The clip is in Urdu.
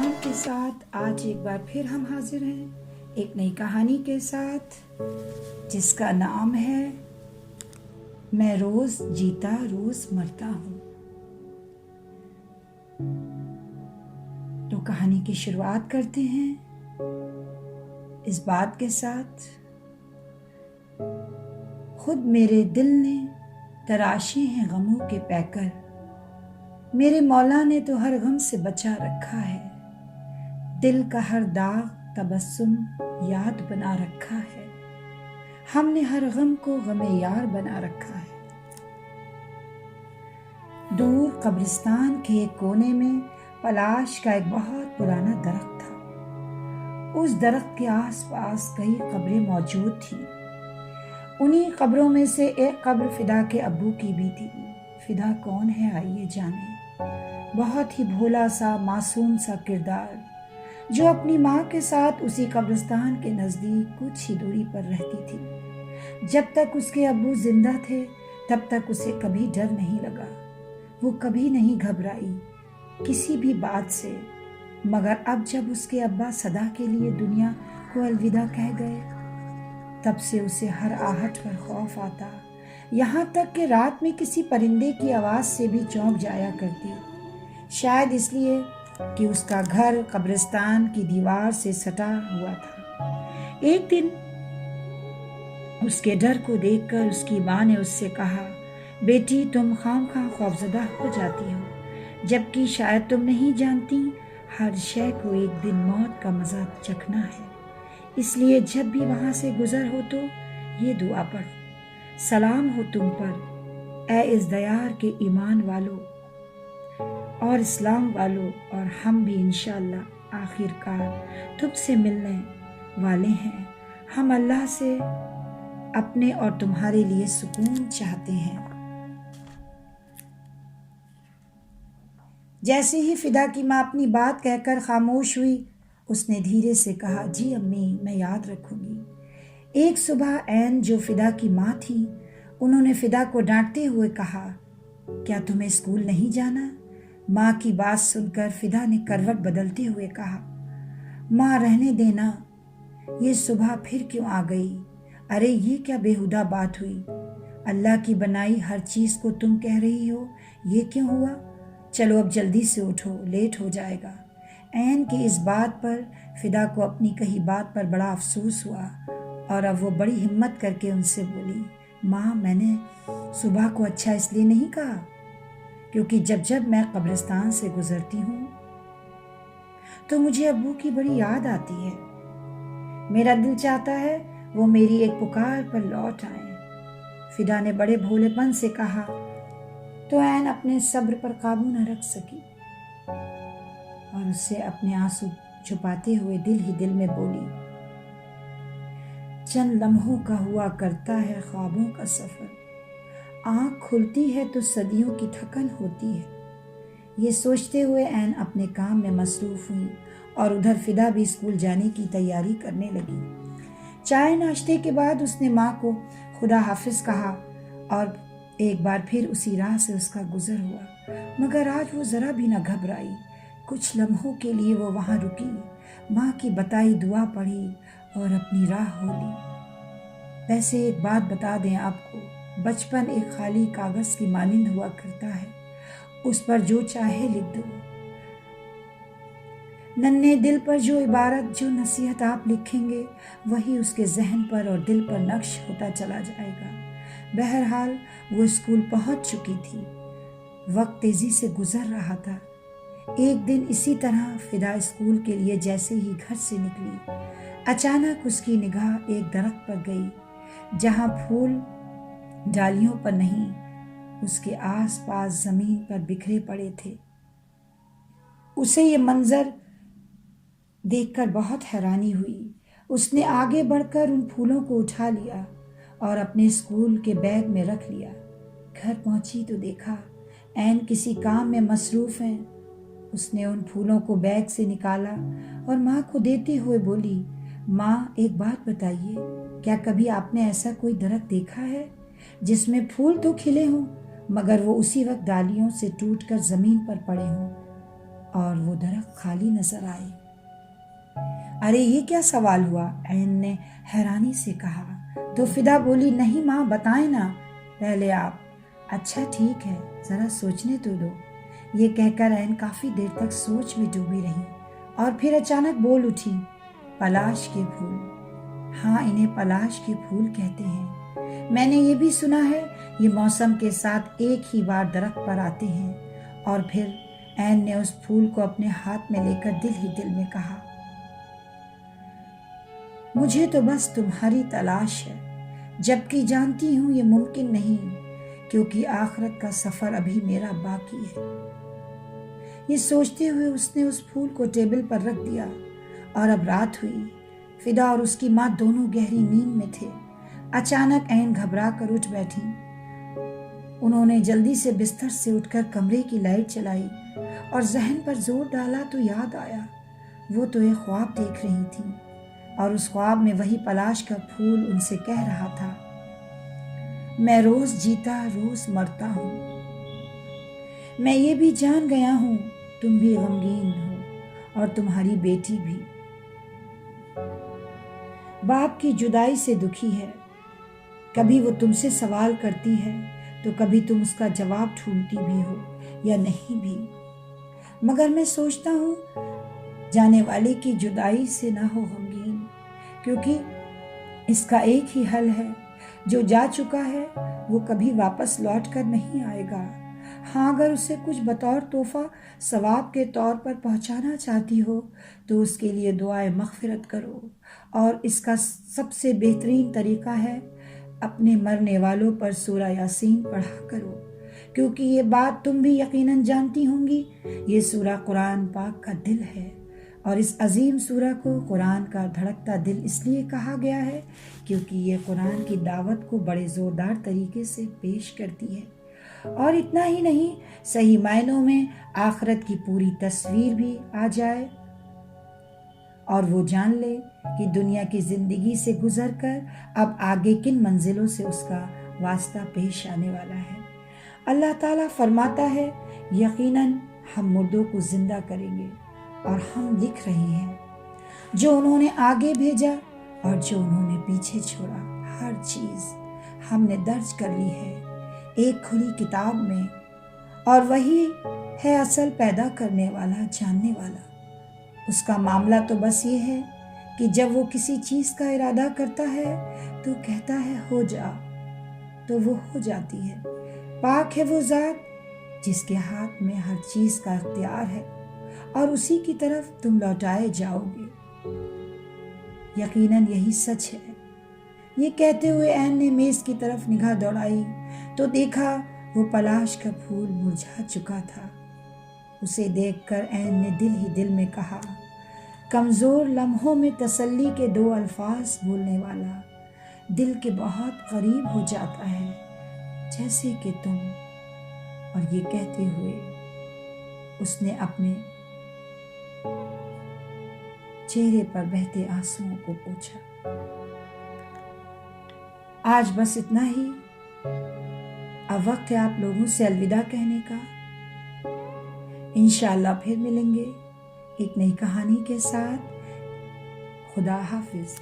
سلام کے ساتھ آج ایک بار پھر ہم حاضر ہیں ایک نئی کہانی کے ساتھ جس کا نام ہے میں روز جیتا روز مرتا ہوں۔ تو کہانی کی شروعات کرتے ہیں اس بات کے ساتھ، خود میرے دل نے تراشے ہیں غموں کے پیکر، میرے مولا نے تو ہر غم سے بچا رکھا ہے، دل کا ہر داغ تبسم یاد بنا رکھا ہے، ہم نے ہر غم کو غم یار بنا رکھا ہے۔ دور قبرستان کے ایک کونے میں پلاش کا ایک بہت پرانا درخت تھا، اس درخت کے آس پاس کئی قبریں موجود تھیں، انہی قبروں میں سے ایک قبر فدا کے ابو کی بھی تھی۔ فدا کون ہے آئیے جانیں، بہت ہی بھولا سا معصوم سا کردار جو اپنی ماں کے ساتھ اسی قبرستان کے نزدیک کچھ ہی دوری پر رہتی تھی۔ جب تک اس کے ابو زندہ تھے تب تک اسے کبھی ڈر نہیں لگا، وہ کبھی نہیں گھبرائی کسی بھی بات سے، مگر اب جب اس کے ابا صدا کے لیے دنیا کو الوداع کہہ گئے تب سے اسے ہر آہٹ پر خوف آتا، یہاں تک کہ رات میں کسی پرندے کی آواز سے بھی چونک جایا کرتی، شاید اس لیے کہ اس کا گھر قبرستان کی دیوار سے سٹا ہوا تھا۔ ایک دن اس کے ڈر کو دیکھ کر اس کی ماں نے اس سے کہا، بیٹی تم خواہ خوفزدہ ہو جاتی ہو، جبکہ شاید تم نہیں جانتی ہر شے کو ایک دن موت کا مزہ چکھنا ہے، اس لیے جب بھی وہاں سے گزر ہو تو یہ دعا پڑھ، سلام ہو تم پر اے اس دیار کے ایمان والو اور اسلام والو، اور ہم بھی انشاءاللہ آخر کار تم سے ملنے والے ہیں، ہم اللہ سے اپنے اور تمہارے لیے سکون چاہتے ہیں۔ جیسے ہی فدا کی ماں اپنی بات کہہ کر خاموش ہوئی، اس نے دھیرے سے کہا، جی امی میں یاد رکھوں گی۔ ایک صبح عین جو فدا کی ماں تھی، انہوں نے فدا کو ڈانٹتے ہوئے کہا، کیا تمہیں اسکول نہیں جانا؟ ماں کی بات سن کر فدا نے کروٹ بدلتے ہوئے کہا، ماں رہنے دینا، یہ صبح پھر کیوں آ گئی؟ ارے یہ کیا بےہودہ بات ہوئی؟ اللہ کی بنائی ہر چیز کو تم کہہ رہی ہو، یہ کیوں ہوا؟ چلو اب جلدی سے اٹھو، لیٹ ہو جائے گا۔ عین کی اس بات پر فدا کو اپنی کہی بات پر بڑا افسوس ہوا، اور اب وہ بڑی ہمت کر کے ان سے بولی، ماں میں نے صبح کو اچھا اس لیے نہیں کہا کیونکہ جب میں قبرستان سے گزرتی ہوں تو مجھے ابو کی بڑی یاد آتی ہے، میرا دل چاہتا ہے وہ میری ایک پکار پر لوٹ آئیں۔ فدا نے بڑے بھولے پن سے کہا تو عین اپنے صبر پر قابو نہ رکھ سکی اور اس سے اپنے آنسو چھپاتے ہوئے دل ہی دل میں بولی، چند لمحوں کا ہوا کرتا ہے خوابوں کا سفر، آنکھ کھلتی ہے تو صدیوں کی تھکن ہوتی ہے۔ یہ سوچتے ہوئے عین اپنے کام میں مصروف ہوئی اور ادھر فدا بھی اسکول جانے کی تیاری کرنے لگی۔ چائے ناشتے کے بعد اس نے ماں کو خدا حافظ کہا اور ایک بار پھر اسی راہ سے اس کا گزر ہوا، مگر آج وہ ذرا بھی نہ گھبرائی۔ کچھ لمحوں کے لیے وہ وہاں رکی، ماں کی بتائی دعا پڑھی اور اپنی راہ ہو لی۔ ویسے ایک بات بتا دیں آپ کو، بچپن ایک خالی کاغذ کی مانند ہوا کرتا ہے، اس پر جو چاہے لکھ دو، ننھے دل پر جو عبارت جو نصیحت آپ لکھیں گے وہی اس کے ذہن پر اور دل پر نقش ہوتا چلا جائے گا۔ بہرحال وہ اسکول پہنچ چکی تھی، وقت تیزی سے گزر رہا تھا۔ ایک دن اسی طرح فدا اسکول کے لیے جیسے ہی گھر سے نکلی، اچانک اس کی نگاہ ایک درخت پر گئی جہاں پھول ڈالیوں پر نہیں، اس کے آس پاس زمین پر بکھرے پڑے تھے۔ اسے یہ منظر دیکھ کر بہت حیرانی ہوئی، اس نے آگے بڑھ کر ان پھولوں کو اٹھا لیا اور اپنے اسکول کے بیگ میں رکھ لیا۔ گھر پہنچی تو دیکھا عین کسی کام میں مصروف ہیں۔ اس نے ان پھولوں کو بیگ سے نکالا اور ماں کو دیتے ہوئے بولی، ماں ایک بات بتائیے، کیا کبھی آپ نے ایسا کوئی درخت دیکھا ہے جس میں پھول تو کھلے ہوں مگر وہ اسی وقت ڈالیوں سے ٹوٹ کر زمین پر پڑے ہوں؟ اور وہ درخت خالی نظر آئے۔ ارے یہ کیا سوال ہوا؟ عین نے حیرانی سے کہا۔ تو فدا بولی، نہیں ماں، بتائیں نا پہلے آپ۔ اچھا ٹھیک ہے، ذرا سوچنے تو دو۔ یہ کہہ کر عین کافی دیر تک سوچ میں ڈوبی رہی اور پھر اچانک بول اٹھی، پلاش کے پھول۔ ہاں، انہیں پلاش کے پھول کہتے ہیں۔ میں نے یہ بھی سنا ہے یہ موسم کے ساتھ ایک ہی بار درخت پر آتے ہیں۔ اور پھر عین نے اس پھول کو اپنے ہاتھ میں لے کر دل ہی دل میں کہا، مجھے تو بس تمہاری تلاش ہے، جبکہ جانتی ہوں یہ ممکن نہیں، کیونکہ آخرت کا سفر ابھی میرا باقی ہے۔ یہ سوچتے ہوئے اس نے اس پھول کو ٹیبل پر رکھ دیا اور اب رات ہوئی۔ فدا اور اس کی ماں دونوں گہری نیند میں تھے۔ اچانک عین گھبرا کر اٹھ بیٹھی۔ انہوں نے جلدی سے بستر سے اٹھ کر کمرے کی لائٹ چلائی اور ذہن پر زور ڈالا تو یاد آیا وہ تو ایک خواب دیکھ رہی تھیں اور اس خواب میں وہی پلاش کا پھول ان سے کہہ رہا تھا، میں روز جیتا روز مرتا ہوں، میں یہ بھی جان گیا ہوں تم بھی غمگین ہو اور تمہاری بیٹی بھی باپ کی جدائی سے دکھی ہے۔ کبھی وہ تم سے سوال کرتی ہے تو کبھی تم اس کا جواب ڈھونڈتی بھی ہو یا نہیں بھی، مگر میں سوچتا ہوں جانے والے کی جدائی سے نہ ہو غمگین، کیونکہ اس کا ایک ہی حل ہے، جو جا چکا ہے وہ کبھی واپس لوٹ کر نہیں آئے گا۔ ہاں، اگر اسے کچھ بطور تحفہ ثواب کے طور پر پہنچانا چاہتی ہو تو اس کے لیے دعائے مغفرت کرو، اور اس کا سب سے بہترین طریقہ ہے اپنے مرنے والوں پر سورہ یاسین پڑھا کرو، کیونکہ یہ بات تم بھی یقیناً جانتی ہوں گی، یہ سورہ قرآن پاک کا دل ہے، اور اس عظیم سورہ کو قرآن کا دھڑکتا دل اس لیے کہا گیا ہے کیونکہ یہ قرآن کی دعوت کو بڑے زوردار طریقے سے پیش کرتی ہے، اور اتنا ہی نہیں، صحیح معنوں میں آخرت کی پوری تصویر بھی آ جائے اور وہ جان لے کہ دنیا کی زندگی سے گزر کر اب آگے کن منزلوں سے اس کا واسطہ پیش آنے والا ہے۔ اللہ تعالیٰ فرماتا ہے، یقیناً ہم مردوں کو زندہ کریں گے، اور ہم لکھ رہے ہیں جو انہوں نے آگے بھیجا اور جو انہوں نے پیچھے چھوڑا، ہر چیز ہم نے درج کر لی ہے ایک کھلی کتاب میں، اور وہی ہے اصل پیدا کرنے والا، جاننے والا۔ اس کا معاملہ تو بس یہ ہے کہ جب وہ کسی چیز کا ارادہ کرتا ہے تو کہتا ہے ہو جا، تو وہ ہو جاتی ہے۔ پاک ہے وہ ذات جس کے ہاتھ میں ہر چیز کا اختیار ہے، اور اسی کی طرف تم لوٹائے جاؤ گے۔ یقیناً یہی سچ ہے۔ یہ کہتے ہوئے عین نے میز کی طرف نگاہ دوڑائی تو دیکھا وہ پلاش کا پھول مرجھا چکا تھا۔ اسے دیکھ کر عین نے دل ہی دل میں کہا، کمزور لمحوں میں تسلی کے دو الفاظ بولنے والا دل کے بہت قریب ہو جاتا ہے، جیسے کہ تم۔ اور یہ کہتے ہوئے اس نے اپنے چہرے پر بہتے آنسوؤں کو پوچھا۔ آج بس اتنا ہی۔ اب وقت ہے آپ لوگوں سے الوداع کہنے کا۔ انشاءاللہ پھر ملیں گے ایک نئی کہانی کے ساتھ۔ خدا حافظ۔